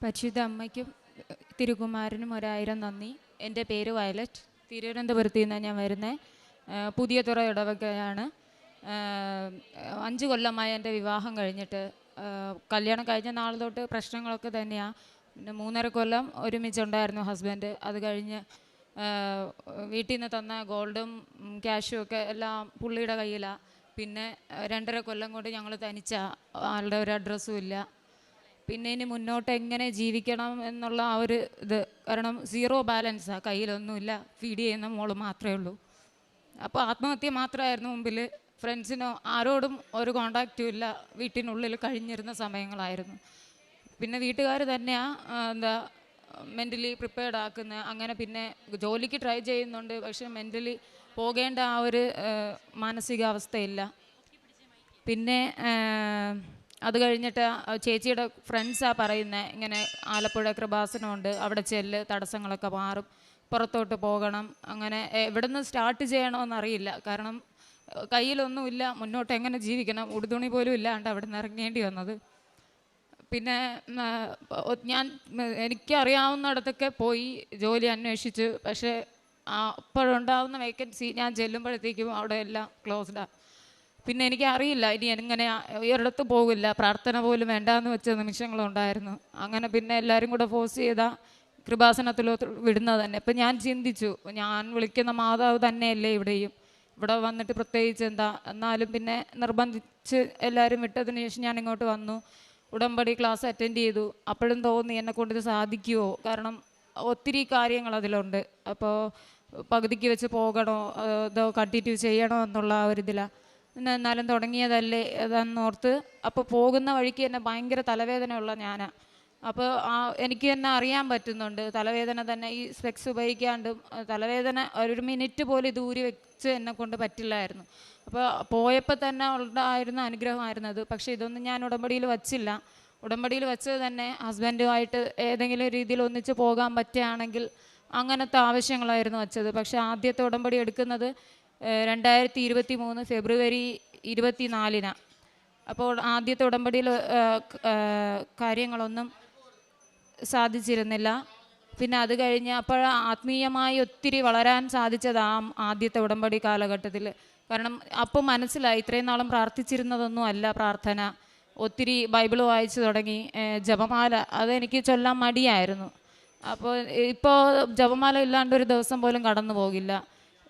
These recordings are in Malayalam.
പരിശുദ്ധ അമ്മയ്ക്കും തിരുകുമാരനും 1000 നന്ദി. എൻ്റെ പേര് വയലറ്റ്. തിരുവനന്തപുരത്ത് നിന്നാണ് ഞാൻ വരുന്നത്. പുതിയ തുറ ഇടവകയാണ്. 5 കൊല്ലമായി എൻ്റെ വിവാഹം കഴിഞ്ഞിട്ട്. കല്യാണം കഴിഞ്ഞ നാൾ തൊട്ട് പ്രശ്നങ്ങളൊക്കെ തന്നെയാണ്. പിന്നെ 3.5 കൊല്ലം ഒരുമിച്ചുണ്ടായിരുന്നു ഹസ്ബൻഡ്. അത് കഴിഞ്ഞ് വീട്ടിൽ നിന്ന് തന്ന ഗോൾഡും ക്യാഷും ഒക്കെ എല്ലാം പുള്ളിയുടെ കയ്യിലാണ്. പിന്നെ 2.5 കൊല്ലം കൊണ്ട് ഞങ്ങൾ തനിച്ചാണ്. ആളുടെ ഒരു അഡ്രസ്സും ഇല്ല. പിന്നെ ഇനി മുന്നോട്ട് എങ്ങനെ ജീവിക്കണം എന്നുള്ള ആ ഒരു ഇത്, കാരണം 0 ബാലൻസാണ്, കയ്യിലൊന്നുമില്ല. ഫീഡ് ചെയ്യുന്ന മോള് മാത്രമേ ഉള്ളൂ. അപ്പോൾ ആത്മഹത്യ മാത്രമായിരുന്നു മുമ്പിൽ. ഫ്രണ്ട്സിനോ ആരോടും ഒരു കോണ്ടാക്റ്റും ഇല്ല. വീട്ടിനുള്ളിൽ കഴിഞ്ഞിരുന്ന സമയങ്ങളായിരുന്നു. പിന്നെ വീട്ടുകാർ തന്നെയാണ് എന്താ മെൻ്റലി പ്രിപ്പയർഡ് ആക്കുന്നത്. അങ്ങനെ പിന്നെ ജോലിക്ക് ട്രൈ ചെയ്യുന്നുണ്ട്, പക്ഷേ മെൻ്റലി പോകേണ്ട ആ ഒരു മാനസികാവസ്ഥയില്ല. പിന്നെ അത് കഴിഞ്ഞിട്ട് ചേച്ചിയുടെ ഫ്രണ്ട്സാണ് പറയുന്നത്, ഇങ്ങനെ ആലപ്പുഴ കൃപാസനമുണ്ട്, അവിടെ ചെല്ല്, തടസ്സങ്ങളൊക്കെ മാറും, പുറത്തോട്ട് പോകണം. അങ്ങനെ എവിടെ നിന്ന് സ്റ്റാർട്ട് ചെയ്യണമെന്നറിയില്ല. കാരണം കയ്യിലൊന്നുമില്ല, മുന്നോട്ട് എങ്ങനെ ജീവിക്കണം, ഉടുതുണി പോലും ഇല്ലാണ്ട് അവിടെ നിന്ന് ഇറങ്ങേണ്ടി വന്നത്. പിന്നെ ഞാൻ എനിക്കറിയാവുന്നിടത്തൊക്കെ പോയി ജോലി അന്വേഷിച്ചു. പക്ഷേ അപ്പോഴുണ്ടാവുന്ന വേക്കൻസി ഞാൻ ചെല്ലുമ്പോഴത്തേക്കും അവിടെ എല്ലാം ക്ലോസ്ഡാണ്. പിന്നെ എനിക്കറിയില്ല ഇനി എങ്ങനെ, ഒരിടത്ത് പോകില്ല, പ്രാർത്ഥന പോലും വേണ്ടാന്ന് വെച്ച നിമിഷങ്ങളുണ്ടായിരുന്നു. അങ്ങനെ പിന്നെ എല്ലാവരും കൂടെ ഫോഴ്സ് ചെയ്താൽ കൃപാസനത്തിലോട്ട് വിടുന്നത് തന്നെ. ഇപ്പം ഞാൻ ചിന്തിച്ചു, ഞാൻ വിളിക്കുന്ന മാതാവ് തന്നെയല്ലേ ഇവിടെയും, ഇവിടെ വന്നിട്ട് പ്രത്യേകിച്ച് എന്താ. എന്നാലും പിന്നെ നിർബന്ധിച്ച് എല്ലാവരും വിട്ടതിന് ശേഷം ഞാൻ ഇങ്ങോട്ട് വന്നു. ഉടമ്പടി ക്ലാസ് അറ്റൻഡ് ചെയ്തു. അപ്പോഴും തോന്നി എന്നെക്കൊണ്ട് ഇത് സാധിക്കുമോ, കാരണം ഒത്തിരി കാര്യങ്ങൾ അതിലുണ്ട്. അപ്പോൾ പകുതിക്ക് വെച്ച് പോകണോ അതോ കണ്ടിന്യൂ ചെയ്യണോ എന്നുള്ള ആ ഒരിതിലാണ്. എന്നാലും തുടങ്ങിയതല്ലേ അതെന്നോർത്ത്. അപ്പോൾ പോകുന്ന വഴിക്ക് തന്നെ ഭയങ്കര തലവേദനയുള്ള ഞാനാണ്. അപ്പോൾ എനിക്ക് തന്നെ അറിയാൻ പറ്റുന്നുണ്ട് തലവേദന തന്നെ. ഈ സ്പെക്സ് ഉപയോഗിക്കാണ്ടും തലവേദന ഒരു മിനിറ്റ് പോലും ഇത് ഊരി വെച്ച് എന്നെക്കൊണ്ട് പറ്റില്ലായിരുന്നു. അപ്പോൾ പോയപ്പോൾ തന്നെ ഉണ്ടായിരുന്ന അനുഗ്രഹമായിരുന്നു അത്. പക്ഷേ ഇതൊന്നും ഞാൻ ഉടമ്പടിയിൽ വച്ചില്ല. ഉടമ്പടിയിൽ വെച്ചത് തന്നെ ഹസ്ബൻഡുമായിട്ട് ഏതെങ്കിലും രീതിയിൽ ഒന്നിച്ച് പോകാൻ പറ്റുകയാണെങ്കിൽ അങ്ങനത്തെ ആവശ്യങ്ങളായിരുന്നു വച്ചത്. പക്ഷേ ആദ്യത്തെ ഉടമ്പടി എടുക്കുന്നത് 2023 ഫെബ്രുവരി 24. അപ്പോൾ ആദ്യത്തെ ഉടമ്പടിയിൽ കാര്യങ്ങളൊന്നും സാധിച്ചിരുന്നില്ല. പിന്നെ അത് കഴിഞ്ഞ് അപ്പോൾ ആത്മീയമായി ഒത്തിരി വളരാൻ സാധിച്ചത് ആദ്യത്തെ ഉടമ്പടി കാലഘട്ടത്തിൽ. കാരണം അപ്പോൾ മനസ്സിലായി ഇത്രയും നാളും പ്രാർത്ഥിച്ചിരുന്നതൊന്നും അല്ല പ്രാർത്ഥന. ഒത്തിരി ബൈബിൾ വായിച്ചു തുടങ്ങി. ജപമാല അതെനിക്ക് ചൊല്ലാൻ മടിയായിരുന്നു. അപ്പോൾ ഇപ്പോൾ ജപമാല ഇല്ലാണ്ട് ഒരു ദിവസം പോലും കടന്നു പോകില്ല.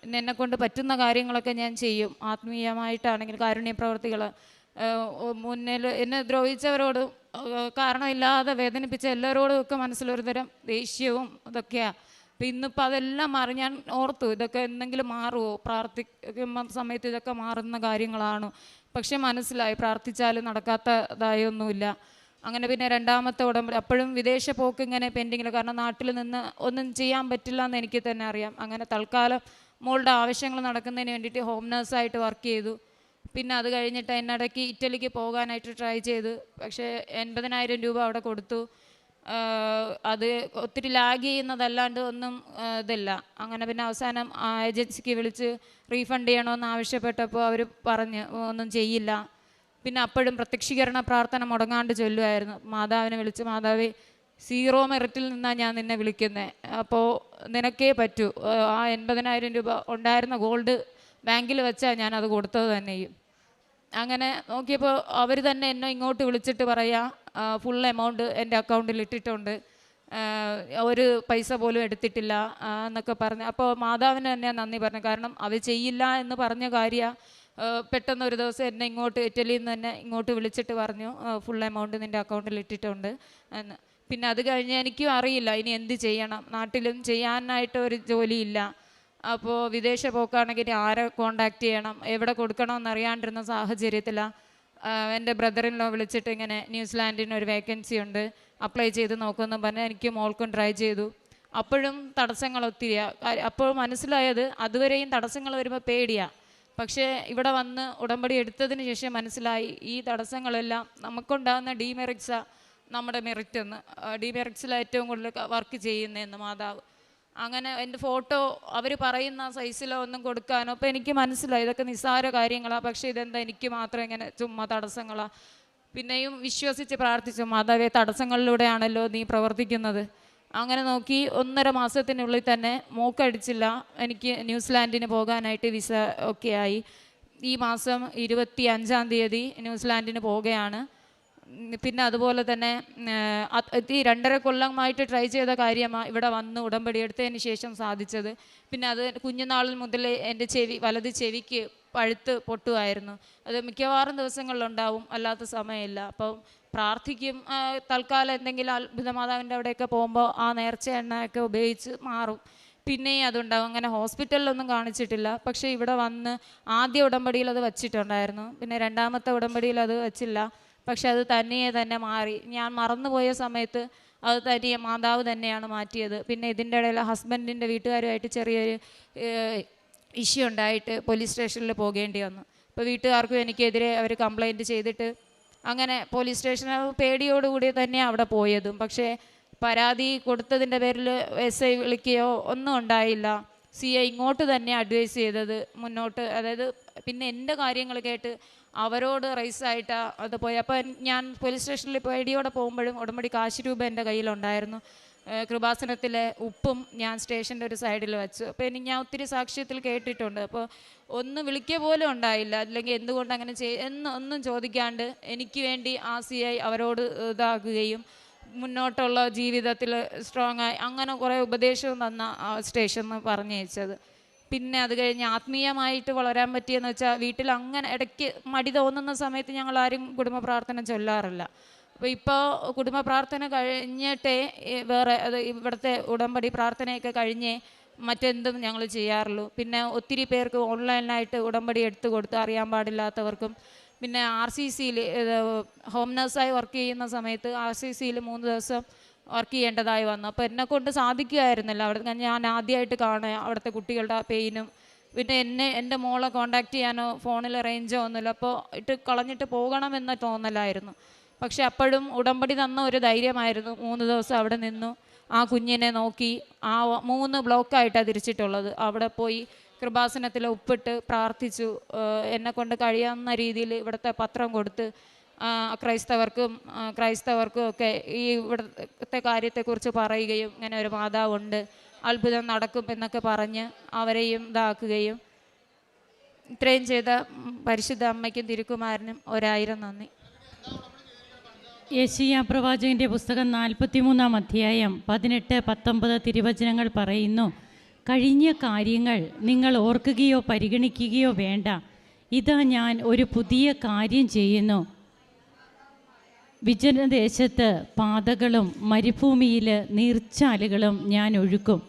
പിന്നെ എന്നെക്കൊണ്ട് പറ്റുന്ന കാര്യങ്ങളൊക്കെ ഞാൻ ചെയ്യും. ആത്മീയമായിട്ടാണെങ്കിൽ കാരുണ്യ പ്രവർത്തികൾ, മുന്നിൽ എന്നെ ദ്രോഹിച്ചവരോട്, കാരണമില്ലാതെ വേദനിപ്പിച്ച എല്ലാവരോടും ഒക്കെ മനസ്സിലൊരു തരം ദേഷ്യവും ഇതൊക്കെയാണ്. അപ്പം ഇന്നിപ്പോൾ അതെല്ലാം മാറി. ഞാൻ ഓർത്തു ഇതൊക്കെ എന്തെങ്കിലും മാറുമോ, പ്രാർത്ഥിക്കുന്ന സമയത്ത് ഇതൊക്കെ മാറുന്ന കാര്യങ്ങളാണോ. പക്ഷെ മനസ്സിലായി പ്രാർത്ഥിച്ചാലും നടക്കാത്തതായൊന്നുമില്ല. അങ്ങനെ പിന്നെ രണ്ടാമത്തെ ഉടമ്പടി, അപ്പോഴും വിദേശ പോക്ക് ഇങ്ങനെ പെൻഡിങ്ങിൽ. കാരണം നാട്ടിൽ നിന്ന് ഒന്നും ചെയ്യാൻ പറ്റില്ല എന്ന് എനിക്ക് തന്നെ അറിയാം. അങ്ങനെ തൽക്കാലം മോളുടെ ആവശ്യങ്ങൾ നടക്കുന്നതിന് വേണ്ടിയിട്ട് ഹോം നേഴ്സായിട്ട് വർക്ക് ചെയ്തു. പിന്നെ അത് കഴിഞ്ഞിട്ട് എന്നിടയ്ക്ക് ഇറ്റലിക്ക് പോകാനായിട്ട് ട്രൈ ചെയ്തു. പക്ഷേ 80,000 രൂപ അവിടെ കൊടുത്തു. അത് ഒത്തിരി ലാഗ് ചെയ്യുന്നതല്ലാണ്ട് ഒന്നും ഇതില്ല. അങ്ങനെ പിന്നെ അവസാനം ഏജൻസിക്ക് വിളിച്ച് റീഫണ്ട് ചെയ്യണമെന്ന് ആവശ്യപ്പെട്ടപ്പോൾ അവർ പറഞ്ഞ് ഒന്നും ചെയ്യില്ല. പിന്നെ അപ്പോഴും പ്രത്യക്ഷീകരണ പ്രാർത്ഥന മുടങ്ങാണ്ട് ചൊല്ലുമായിരുന്നു. മാതാവിനെ വിളിച്ച്, മാതാവേ 0 മെറിറ്റിൽ നിന്നാണ് ഞാൻ നിന്നെ വിളിക്കുന്നത്, അപ്പോൾ നിനക്കേ പറ്റൂ. ആ 80,000 രൂപ ഉണ്ടായിരുന്ന ഗോൾഡ് ബാങ്കിൽ വെച്ചാൽ ഞാനത് കൊടുത്തത് തന്നെയും. അങ്ങനെ നോക്കിയപ്പോൾ അവർ തന്നെ എന്നെ ഇങ്ങോട്ട് വിളിച്ചിട്ട് പറയാം, ഫുൾ എമൗണ്ട് എൻ്റെ അക്കൗണ്ടിൽ ഇട്ടിട്ടുണ്ട്, ഒരു പൈസ പോലും എടുത്തിട്ടില്ല എന്നൊക്കെ പറഞ്ഞു. അപ്പോൾ മാതാവിന് തന്നെ നന്ദി പറഞ്ഞു. കാരണം അവർ ചെയ്യില്ല എന്ന് പറഞ്ഞ കാര്യം പെട്ടെന്ന് ഒരു ദിവസം എന്നെ ഇങ്ങോട്ട് ഇറ്റലിയിൽ നിന്ന് തന്നെ ഇങ്ങോട്ട് വിളിച്ചിട്ട് പറഞ്ഞു, ഫുൾ എമൗണ്ട് നിൻ്റെ അക്കൗണ്ടിൽ ഇട്ടിട്ടുണ്ട് എന്ന്. പിന്നെ അത് കഴിഞ്ഞ് എനിക്കും അറിയില്ല ഇനി എന്ത് ചെയ്യണം. നാട്ടിലും ചെയ്യാനായിട്ട് ഒരു ജോലിയില്ല. അപ്പോൾ വിദേശ പോക്കാണെങ്കിൽ ആരെ കോണ്ടാക്ട് ചെയ്യണം, എവിടെ കൊടുക്കണമെന്ന് അറിയാണ്ടിരുന്ന സാഹചര്യത്തിലാണ് എൻ്റെ ബ്രദറിനോ വിളിച്ചിട്ട് ഇങ്ങനെ ന്യൂസിലാൻഡിന് ഒരു വേക്കൻസി ഉണ്ട്, അപ്ലൈ ചെയ്ത് നോക്കുമെന്ന് പറഞ്ഞാൽ എനിക്ക് മോൾക്കും ട്രൈ ചെയ്തു. അപ്പോഴും തടസ്സങ്ങൾ ഒത്തിരിയാണ്. അപ്പോൾ മനസ്സിലായത് അതുവരെയും തടസ്സങ്ങൾ വരുമ്പോൾ പേടിയാണ്. പക്ഷേ ഇവിടെ വന്ന് ഉടമ്പടി എടുത്തതിന് ശേഷം മനസ്സിലായി ഈ തടസ്സങ്ങളെല്ലാം നമുക്കുണ്ടാകുന്ന ഡീമെറിറ്റ്സാണ് നമ്മുടെ മെറിറ്റെന്ന്. ഡീമെറിറ്റ്സിൽ ഏറ്റവും കൂടുതൽ വർക്ക് ചെയ്യുന്നതെന്ന് മാതാവ്. അങ്ങനെ എൻ്റെ ഫോട്ടോ അവർ പറയുന്ന സൈസിലോ ഒന്നും കൊടുക്കാനോ. അപ്പോൾ എനിക്ക് മനസ്സിലായി ഇതൊക്കെ നിസ്സാര കാര്യങ്ങളാണ്. പക്ഷേ ഇതെന്താ എനിക്ക് മാത്രം ഇങ്ങനെ ചുമ്മാ തടസ്സങ്ങളാണ്. പിന്നെയും വിശ്വസിച്ച് പ്രാർത്ഥിച്ചു, മാതാവേ തടസ്സങ്ങളിലൂടെയാണല്ലോ നീ പ്രവർത്തിക്കുന്നത്. അങ്ങനെ നോക്കി 1.5 മാസത്തിനുള്ളിൽ തന്നെ മൂക്കടിച്ചില്ല, എനിക്ക് ന്യൂസിലാൻഡിന് പോകാനായിട്ട് വിസ ഒക്കെ ആയി. ഈ മാസം 25-ാം തീയതി ന്യൂസിലാൻഡിന് പോവുകയാണ്. പിന്നെ അതുപോലെ തന്നെ ഈ 2.5 കൊല്ലമായിട്ട് ട്രൈ ചെയ്ത കാര്യമാണ് ഇവിടെ വന്ന് ഉടമ്പടി എടുത്തതിന് ശേഷം സാധിച്ചത്. പിന്നെ അത് കുഞ്ഞുനാളിൽ മുതൽ എൻ്റെ വലത് ചെവിക്ക് പഴുത്ത് പൊട്ടുമായിരുന്നു. അത് മിക്കവാറും ദിവസങ്ങളിലുണ്ടാവും, അല്ലാത്ത സമയമില്ല. അപ്പം പ്രാർത്ഥിക്കും, തൽക്കാലം എന്തെങ്കിലും അത്ഭുതമാതാവിൻ്റെ അവിടെയൊക്കെ പോകുമ്പോൾ ആ നേർച്ച എണ്ണയൊക്കെ ഉപയോഗിച്ച് മാറും, പിന്നെയും അതുണ്ടാവും. അങ്ങനെ ഹോസ്പിറ്റലിലൊന്നും കാണിച്ചിട്ടില്ല. പക്ഷേ ഇവിടെ വന്ന് ആദ്യ ഉടമ്പടിയിൽ അത് വച്ചിട്ടുണ്ടായിരുന്നു, പിന്നെ 2ാമത്തെ ഉടമ്പടിയിൽ അത് വച്ചില്ല. പക്ഷെ അത് തന്നെ മാറി. ഞാൻ മറന്നുപോയ സമയത്ത് അത് തനിയെ മാതാവ് തന്നെയാണ് മാറ്റിയത്. പിന്നെ ഇതിൻ്റെ ഇടയിൽ ഹസ്ബൻഡിൻ്റെ വീട്ടുകാരുമായിട്ട് ചെറിയൊരു ഇഷ്യൂ ഉണ്ടായിട്ട് പോലീസ് സ്റ്റേഷനിൽ പോകേണ്ടി വന്നു. അപ്പോൾ വീട്ടുകാർക്കും എനിക്കെതിരെ അവർ കംപ്ലൈൻറ്റ് ചെയ്തിട്ട് അങ്ങനെ പോലീസ് സ്റ്റേഷനിൽ പേടിയോടുകൂടി തന്നെയാണ് അവിടെ പോയതും. പക്ഷേ പരാതി കൊടുത്തതിൻ്റെ പേരിൽ SI വിളിക്കുകയോ ഒന്നും ഉണ്ടായില്ല. CI ഇങ്ങോട്ട് തന്നെ അഡ്വൈസ് ചെയ്തത് മുന്നോട്ട്, അതായത് പിന്നെ എൻ്റെ കാര്യങ്ങൾ കേട്ട് അവരോട് റൈസായിട്ടാണ് അത് പോയി. അപ്പോൾ ഞാൻ പോലീസ് സ്റ്റേഷനിൽ പേടിയോടെ പോകുമ്പോഴും ഉടമ്പടി കാശ് രൂപ എൻ്റെ കയ്യിലുണ്ടായിരുന്നു. കൃപാസനത്തിലെ ഉപ്പും ഞാൻ സ്റ്റേഷൻ്റെ ഒരു സൈഡിൽ വെച്ചു. അപ്പോൾ ഞാൻ ഒത്തിരി സാക്ഷ്യത്തിൽ കേട്ടിട്ടുണ്ട്. അപ്പോൾ ഒന്ന് വിളിക്കുക പോലും ഉണ്ടായില്ല, അല്ലെങ്കിൽ എന്തുകൊണ്ട് അങ്ങനെ ഒന്നും ചോദിക്കാണ്ട് എനിക്ക് വേണ്ടി ആ CI അവരോട് ഇതാക്കുകയും മുന്നോട്ടുള്ള ജീവിതത്തിൽ സ്ട്രോങ് ആയി അങ്ങനെ കുറേ ഉപദേശവും തന്ന ആ സ്റ്റേഷനിൽ പറഞ്ഞയച്ചത്. പിന്നെ അത് കഴിഞ്ഞ് ആത്മീയമായിട്ട് വളരാൻ പറ്റിയെന്ന് വെച്ചാൽ വീട്ടിൽ അങ്ങനെ ഇടയ്ക്ക് മടി തോന്നുന്ന സമയത്ത് ഞങ്ങളാരും കുടുംബ പ്രാർത്ഥന ചൊല്ലാറില്ല. അപ്പോൾ ഇപ്പോൾ കുടുംബ പ്രാർത്ഥന കഴിഞ്ഞിട്ടേ വേറെ ഇവിടുത്തെ ഉടമ്പടി പ്രാർത്ഥനയൊക്കെ കഴിഞ്ഞേ മറ്റെന്തും ഞങ്ങൾ ചെയ്യാറുള്ളൂ. പിന്നെ ഒത്തിരി പേർക്ക് ഓൺലൈനായിട്ട് ഉടമ്പടി എടുത്തു കൊടുത്ത് അറിയാൻ പാടില്ലാത്തവർക്കും. പിന്നെ RCCയിൽ ഹോം നേഴ്സായി വർക്ക് ചെയ്യുന്ന സമയത്ത് RCCയിൽ 3 ദിവസം വർക്ക് ചെയ്യേണ്ടതായി വന്നു. അപ്പോൾ എന്നെക്കൊണ്ട് സാധിക്കുമായിരുന്നില്ല. അവിടെ ഞാൻ ആദ്യമായിട്ട് കാണുക അവിടുത്തെ കുട്ടികളുടെ പെയിനും. പിന്നെ എൻ്റെ മോളെ കോണ്ടാക്ട് ചെയ്യാനോ ഫോണിൽ റേഞ്ചോ ഒന്നുമില്ല. അപ്പോൾ കളഞ്ഞിട്ട് പോകണമെന്ന തോന്നലായിരുന്നു. പക്ഷെ അപ്പോഴും ഉടമ്പടി തന്ന ഒരു ധൈര്യമായിരുന്നു. 3 ദിവസം അവിടെ നിന്നു, ആ കുഞ്ഞിനെ നോക്കി. ആ 3 ബ്ലോക്കായിട്ടാണ് തിരിച്ചിട്ടുള്ളത്. അവിടെ പോയി കൃപാസനത്തിൽ ഉപ്പിട്ട് പ്രാർത്ഥിച്ചു. എന്നെക്കൊണ്ട് കഴിയാവുന്ന രീതിയിൽ ഇവിടുത്തെ പത്രം കൊടുത്ത് ക്രൈസ്തവർക്കും ഒക്കെ ഈ ഇവിടുത്തെ കാര്യത്തെക്കുറിച്ച് പറയുകയും ഇങ്ങനെ ഒരു മാതാവുണ്ട്, അത്ഭുതം നടക്കും എന്നൊക്കെ പറഞ്ഞ് അവരെയും ഇതാക്കുകയും ഇത്രയും ചെയ്ത പരിശുദ്ധ അമ്മയ്ക്കും തിരുക്കുമാരനും 1000 നന്ദി. യെശയ്യാ പ്രവാചകൻ്റെ പുസ്തകം 43-ാം അധ്യായം 18-19 തിരുവചനങ്ങൾ പറയുന്നു: കഴിഞ്ഞ കാര്യങ്ങൾ നിങ്ങൾ ഓർക്കുകയോ പരിഗണിക്കുകയോ വേണ്ട. ഇതാ ഞാൻ ഒരു പുതിയ കാര്യം ചെയ്യുന്നു. വിജനദേശത്ത് പാതകളും മരുഭൂമിയിൽ നീർച്ചാലുകളും ഞാൻ ഒഴുക്കും.